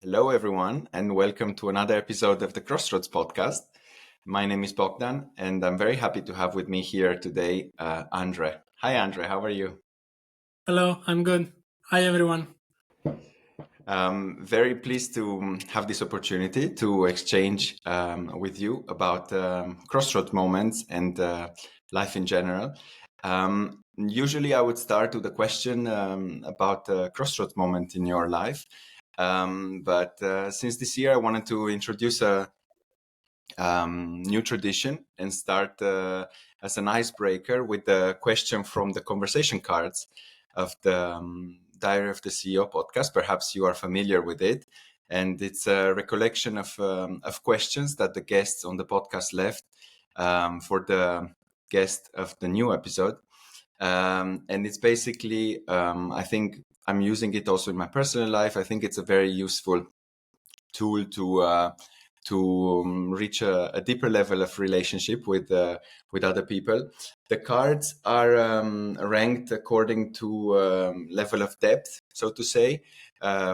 Hello, everyone, and welcome to another episode of the Crossroads podcast. My name is Bogdan, and I'm very happy to have with me here today Andre. Hi, Andre, how are you? Hello, I'm good. Hi, everyone. Very pleased to have this opportunity to exchange with you about crossroads moments and life in general. Usually, I would start with a question about a crossroads moment in your life. But since this year, I wanted to introduce a new tradition and start as an icebreaker with the question from the conversation cards of the Diary of the CEO podcast. Perhaps you are familiar with it. And it's a recollection of questions that the guests on the podcast left for the guest of the new episode. And it's basically, I think I'm using it also in my personal life. I think it's a very useful tool to reach a deeper level of relationship with other people. The cards are ranked according to level of depth, so to say,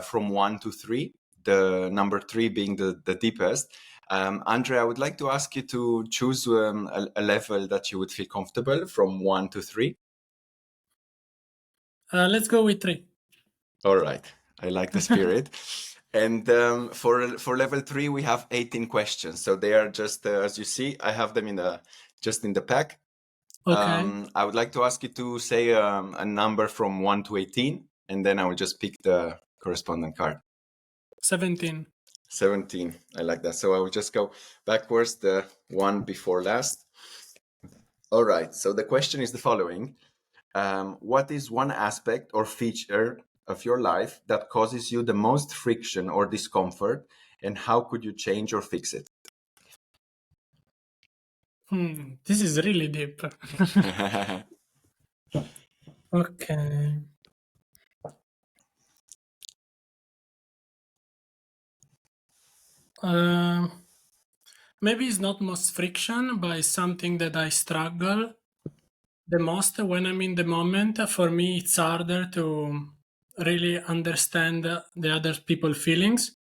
from 1 to 3. The number 3 being the deepest. Andre, I would like to ask you to choose a level that you would feel comfortable from 1 to 3. Let's go with three. All right, I like the spirit. And for level 3, we have 18 questions. So they are just as you see, I have them in the pack. Okay, I would like to ask you to say a number from 1 to 18, and then I will just pick the corresponding card. 17. 17. I like that. So I will just go backwards, the one before last. All right. So the question is the following. What is one aspect or feature of your life that causes you the most friction or discomfort, and how could you change or fix it? This is really deep. Okay. Uh, Maybe it's not most friction, but it's something that I struggle the most when I'm in the moment. For me, it's harder to really understand the other people's feelings,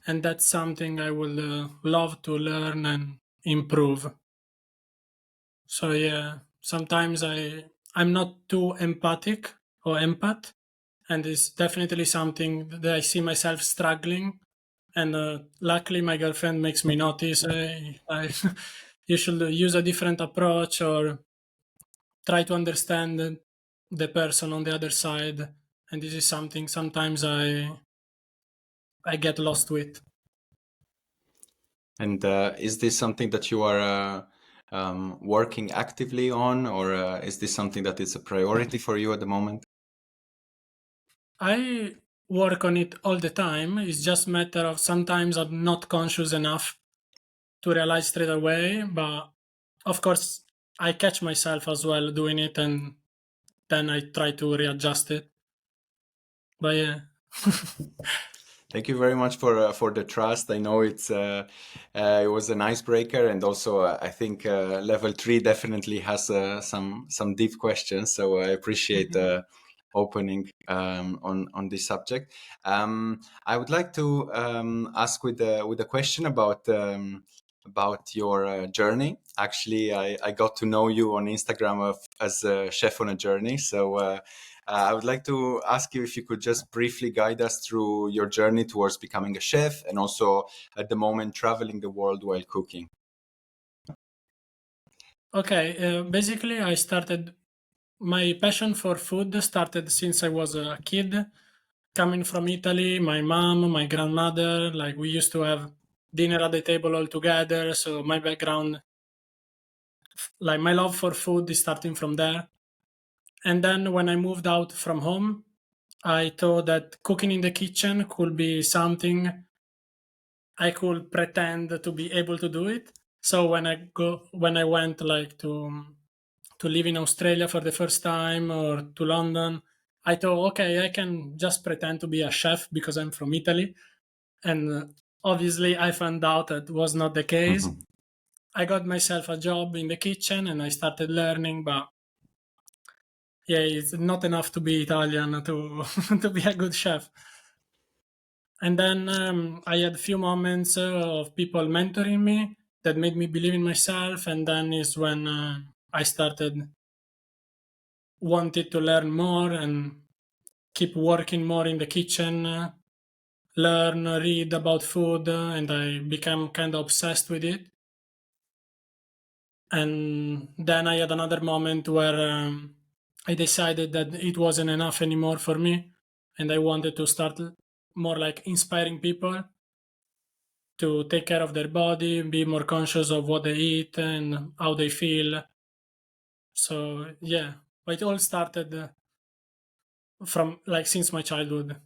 and that's something I would love to learn and improve. So yeah, sometimes I'm not too empathic or empath, and it's definitely something that I see myself struggling. And luckily, my girlfriend makes me notice. Hey, you should use a different approach or try to understand the person on the other side. And this is something sometimes I get lost with. And is this something that you are working actively on, or is this something that is a priority for you at the moment? I work on it all the time. It's just matter of sometimes I'm not conscious enough to realize straight away. But of course, I catch myself as well doing it, and then I try to readjust it. But yeah, Thank you very much for the trust. I know it was an icebreaker, and also I think level 3 definitely has some deep questions. So I appreciate Mhm. the opening on this subject. I would like to ask with a question about your journey. Actually, I got to know you on Instagram as a chef on a journey. So. I would like to ask you if you could just briefly guide us through your journey towards becoming a chef, and also at the moment traveling the world while cooking. Okay. Basically, I started my passion for food started since I was a kid. Coming from Italy, my mom, my grandmother, like we used to have dinner at the table all together. So my background, like my love for food, is starting from there. And then when I moved out from home, I thought that cooking in the kitchen could be something I could pretend to be able to do it. So when I went like to live in Australia for the first time or to London, I thought, okay, I can just pretend to be a chef because I'm from Italy. And obviously, I found out that was not the case. Mhm. I got myself a job in the kitchen and I started learning, but yeah, it's not enough to be Italian to to be a good chef. And then I had a few moments of people mentoring me that made me believe in myself, and then is when I started wanted to learn more and keep working more in the kitchen, learn, read about food, and I became kind of obsessed with it. And then I had another moment where I decided that it wasn't enough anymore for me, and I wanted to start more like inspiring people to take care of their body, be more conscious of what they eat and how they feel. So yeah, it all started from like since my childhood.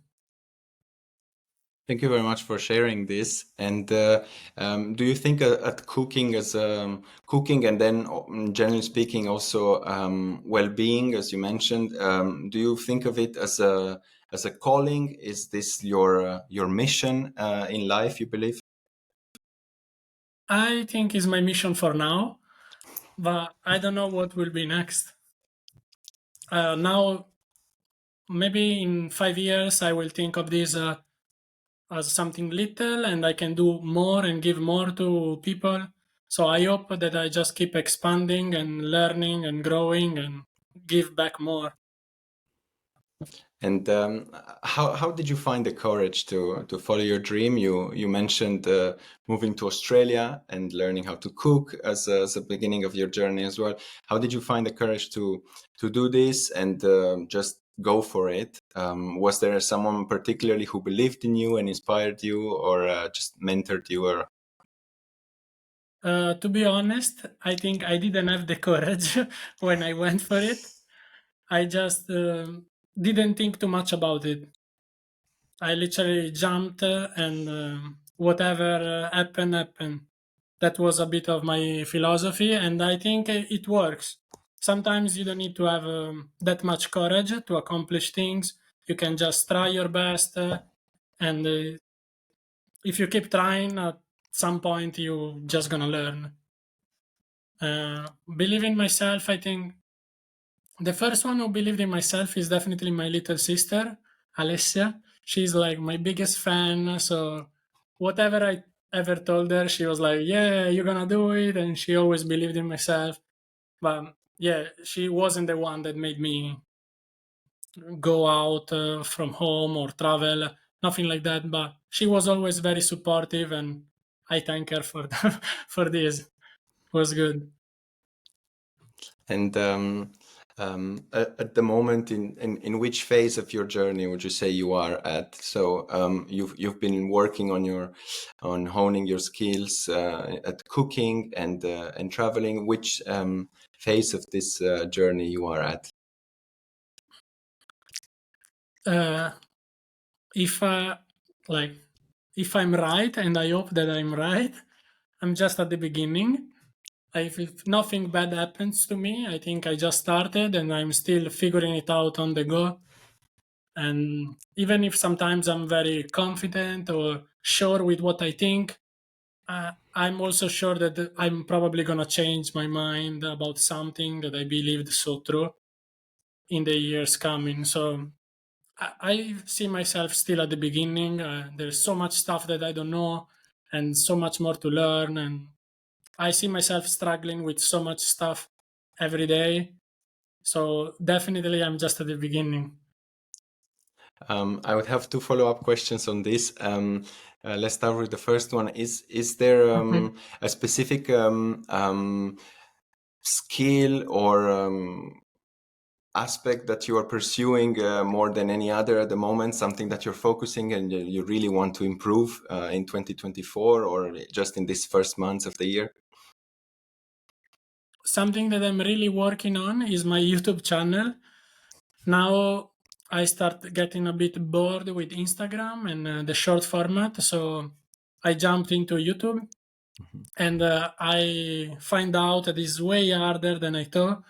Thank you very much for sharing this. And do you think at cooking as cooking and then generally speaking also well-being, as you mentioned, do you think of it as a calling? Is this your mission in life, you believe? I think is my mission for now, but I don't know what will be next. Now, maybe in 5 years, I will think of this as something little, and I can do more and give more to people. So I hope that I just keep expanding and learning and growing and give back more. And how did you find the courage to follow your dream? You mentioned moving to Australia and learning how to cook as a beginning of your journey as well. How did you find the courage to do this and just go for it? Was there someone particularly who believed in you and inspired you, or just mentored you? Or To be honest, I think I didn't have the courage when I went for it. I just didn't think too much about it. I literally jumped and whatever happened, happened. That was a bit of my philosophy, and I think it works. Sometimes you don't need to have that much courage to accomplish things. You can just try your best, and if you keep trying, at some point you just gonna learn. Believe in myself, I think the first one who believed in myself is definitely my little sister, Alessia. She's like my biggest fan. So whatever I ever told her, she was like, "Yeah, you're gonna do it," and she always believed in myself. But yeah, she wasn't the one that made me go out from home or travel, nothing like that. But she was always very supportive, and I thank her for for this. It was good. and at the moment, in which phase of your journey would you say you are at? So you've been working on honing your skills at cooking and traveling. Which phase of this journey you are at? Uh, if like if I'm right, and I hope that I'm right, I'm just at the beginning. If nothing bad happens to me, I think I just started and I'm still figuring it out on the go. And even if sometimes I'm very confident or sure with what I think, I'm also sure that I'm probably gonna change my mind about something that I believed so true in the years coming. So I see myself still at the beginning. There's so much stuff that I don't know and so much more to learn. And I see myself struggling with so much stuff every day. So definitely, I'm just at the beginning. I would have two follow-up questions on this. Let's start with the first one. Is there Mhm. a specific skill or aspect that you are pursuing more than any other at the moment, something that you're focusing and you really want to improve in 2024 or just in these first months of the year? Something that I'm really working on is my YouTube channel. Now I start getting a bit bored with Instagram and the short format, so I jumped into YouTube, Mhm. and I find out that it's way harder than I thought.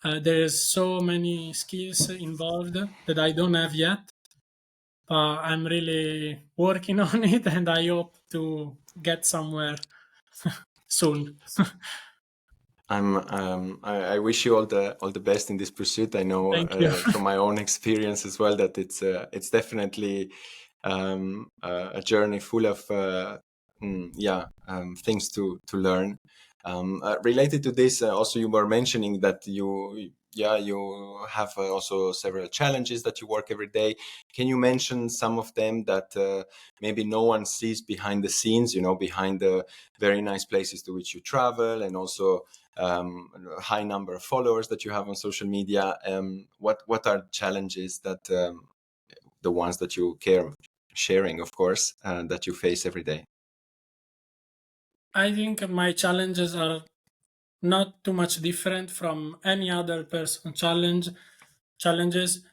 There's so many skills involved that I don't have yet, but I'm really working on it, and I hope to get somewhere soon. I wish you all the best in this pursuit. I know Thank you. from my own experience as well that it's definitely a journey full of things to learn. Related to this, also you were mentioning that you have also several challenges that you work every day. Can you mention some of them that maybe no one sees behind the scenes? Behind the very nice places to which you travel, and also a high number of followers that you have on social media. What are challenges that the ones that you care sharing, of course, that you face every day? I think my challenges are not too much different from any other person challenges.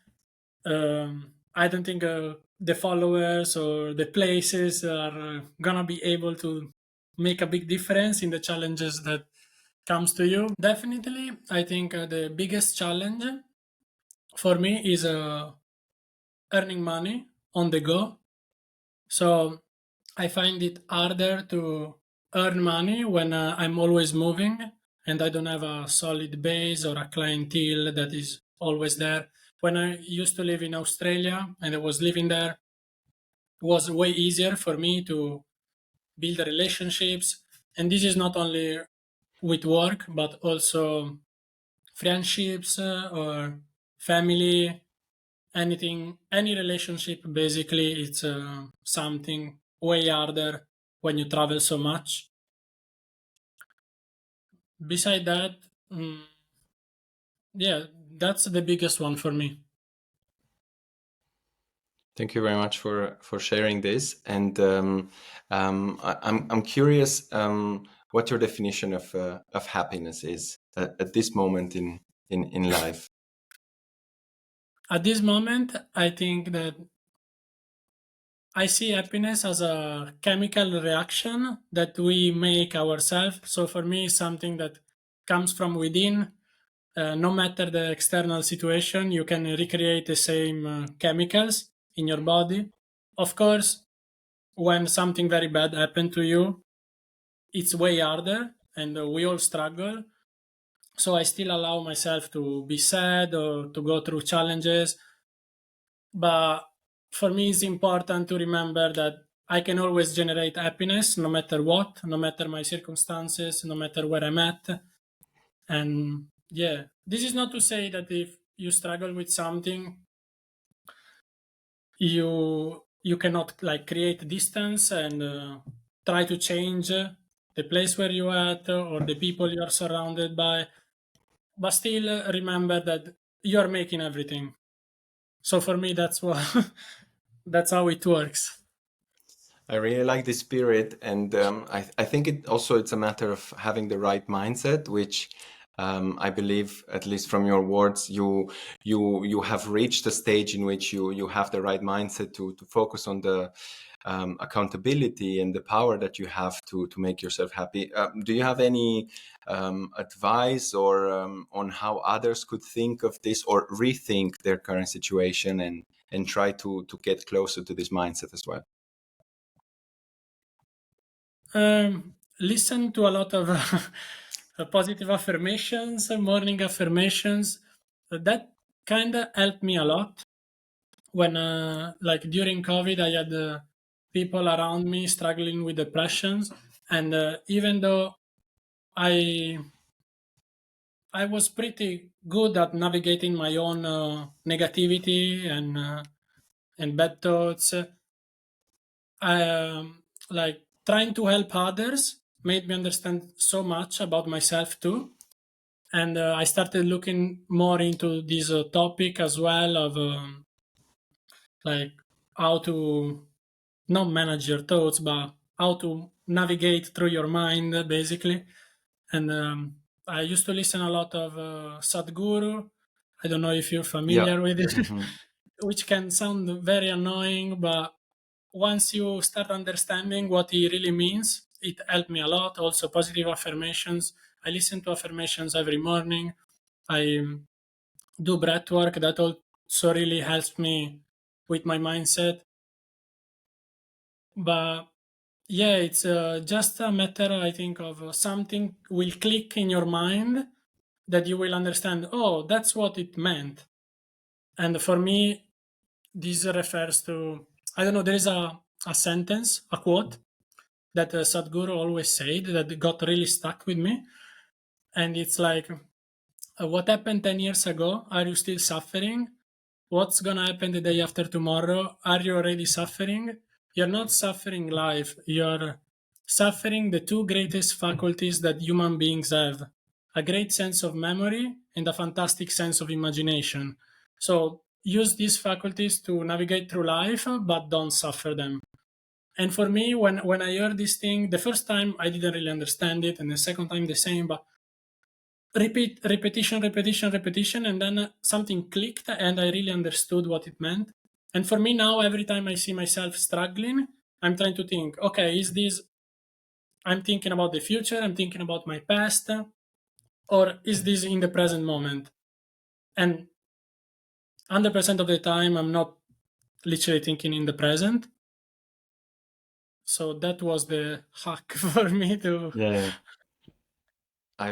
I don't think the followers or the places are gonna be able to make a big difference in the challenges that comes to you. Definitely, I think the biggest challenge for me is earning money on the go. So I find it harder to earn money when I'm always moving and I don't have a solid base or a clientele that is always there. When I used to live in Australia and I was living there, it was way easier for me to build relationships. And this is not only with work, but also friendships or family, anything, any relationship. Basically, it's something way harder when you travel so much. Beside that, mm, yeah, that's the biggest one for me. Thank you very much for sharing this. And I'm curious what your definition of happiness is at this moment in life. At this moment, I think that I see happiness as a chemical reaction that we make ourselves. So for me, it's something that comes from within. No matter the external situation, you can recreate the same chemicals in your body. Of course, when something very bad happened to you, it's way harder, and we all struggle. So I still allow myself to be sad or to go through challenges. But for me, it's important to remember that I can always generate happiness no matter what, no matter my circumstances, no matter where I'm at. And yeah, this is not to say that if you struggle with something, you cannot like create distance and try to change the place where you at or the people you are surrounded by, but still remember that you're making everything. So for me, that's what that's how it works. I really like this spirit, and I think it's a matter of having the right mindset, which I believe, at least from your words, you have reached a stage in which you have the right mindset to focus on the accountability and the power that you have to make yourself happy. Do you have any advice or on how others could think of this or rethink their current situation and try to get closer to this mindset as well? Listen to a lot of positive affirmations, morning affirmations. That kind of helped me a lot when, like during COVID, I had people around me struggling with depressions, and even though I I was pretty good at navigating my own negativity and bad thoughts, I like trying to help others made me understand so much about myself too. And I started looking more into this topic as well of like how to not manage your thoughts, but how to navigate through your mind, basically. And I used to listen a lot of Sadhguru. I don't know if you're Yeah. familiar with it, Hmm. which can sound very annoying, but once you start understanding what he really means, it helped me a lot. Also, positive affirmations. I listen to affirmations every morning. I do breath work that also really helps me with my mindset. But yeah, it's just a matter, I think, of something will click in your mind that you will understand, oh, that's what it meant. And for me, this refers to I don't know, there is a sentence, a quote that Sadhguru always said that got really stuck with me. And it's like, what happened 10 years ago? Are you still suffering? What's gonna happen the day after tomorrow? Are you already suffering? You're not suffering life, you're suffering the two greatest faculties that human beings have, a great sense of memory and a fantastic sense of imagination. So use these faculties to navigate through life, but don't suffer them. And for me, when I heard this thing, the first time I didn't really understand it, and the second time the same, but repetition, and then something clicked, and I really understood what it meant. And for me now, every time I see myself struggling, I'm trying to think, okay, is this, I'm thinking about the future, I'm thinking about my past, or is this in the present moment? And 100% of the time, I'm not literally thinking in the present. So that was the hack for me to Yeah.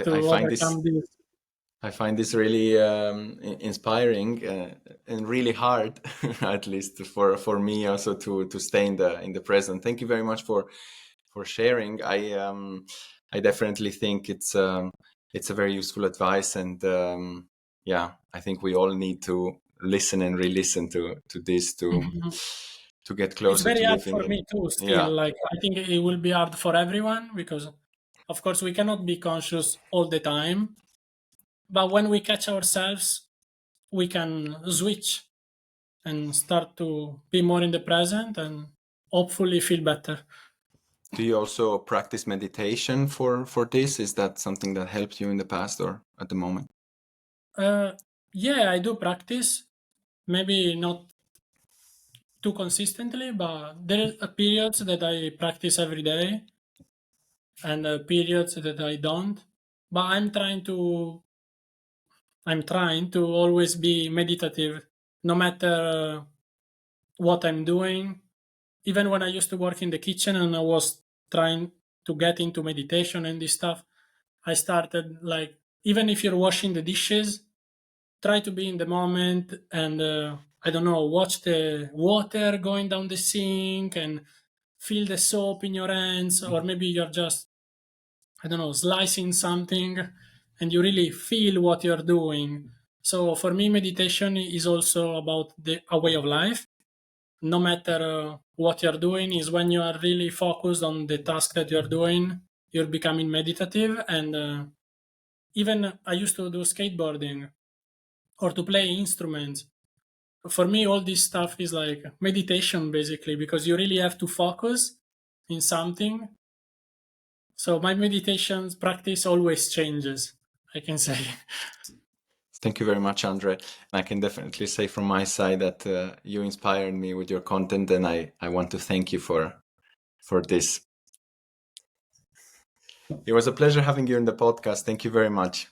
to I find this overcome this. I find this really inspiring and really hard, at least for me also to stay in the present. Thank you very much for sharing. I definitely think it's a very useful advice, and yeah, I think we all need to listen and re-listen to this Mhm. to get It's closer very to hard living for in. me too, still. Yeah. Like, I think it will be hard for everyone because, of course, we cannot be conscious all the time. But when we catch ourselves, we can switch and start to be more in the present and hopefully feel better. Do you also practice meditation for this? Is that something that helped you in the past or at the moment? Uh, yeah, I do practice. Maybe not too consistently, but there are periods that I practice every day and periods that I don't. But I'm trying to always be meditative, no matter what I'm doing. Even when I used to work in the kitchen and I was trying to get into meditation and this stuff, I started like, even if you're washing the dishes, try to be in the moment and I don't know, watch the water going down the sink and feel the soap in your hands, or maybe you're just, I don't know, slicing something and you really feel what you're doing. So for me, meditation is also about a way of life. No matter what you're doing, is when you are really focused on the task that you're doing, you're becoming meditative. And even I used to do skateboarding or to play instruments. For me, all this stuff is like meditation basically, because you really have to focus in something. So my meditation practice always changes, I can say. Thank you very much, Andre. I can definitely say from my side that you inspired me with your content, and I want to thank you for this. It was a pleasure having you in the podcast. Thank you very much.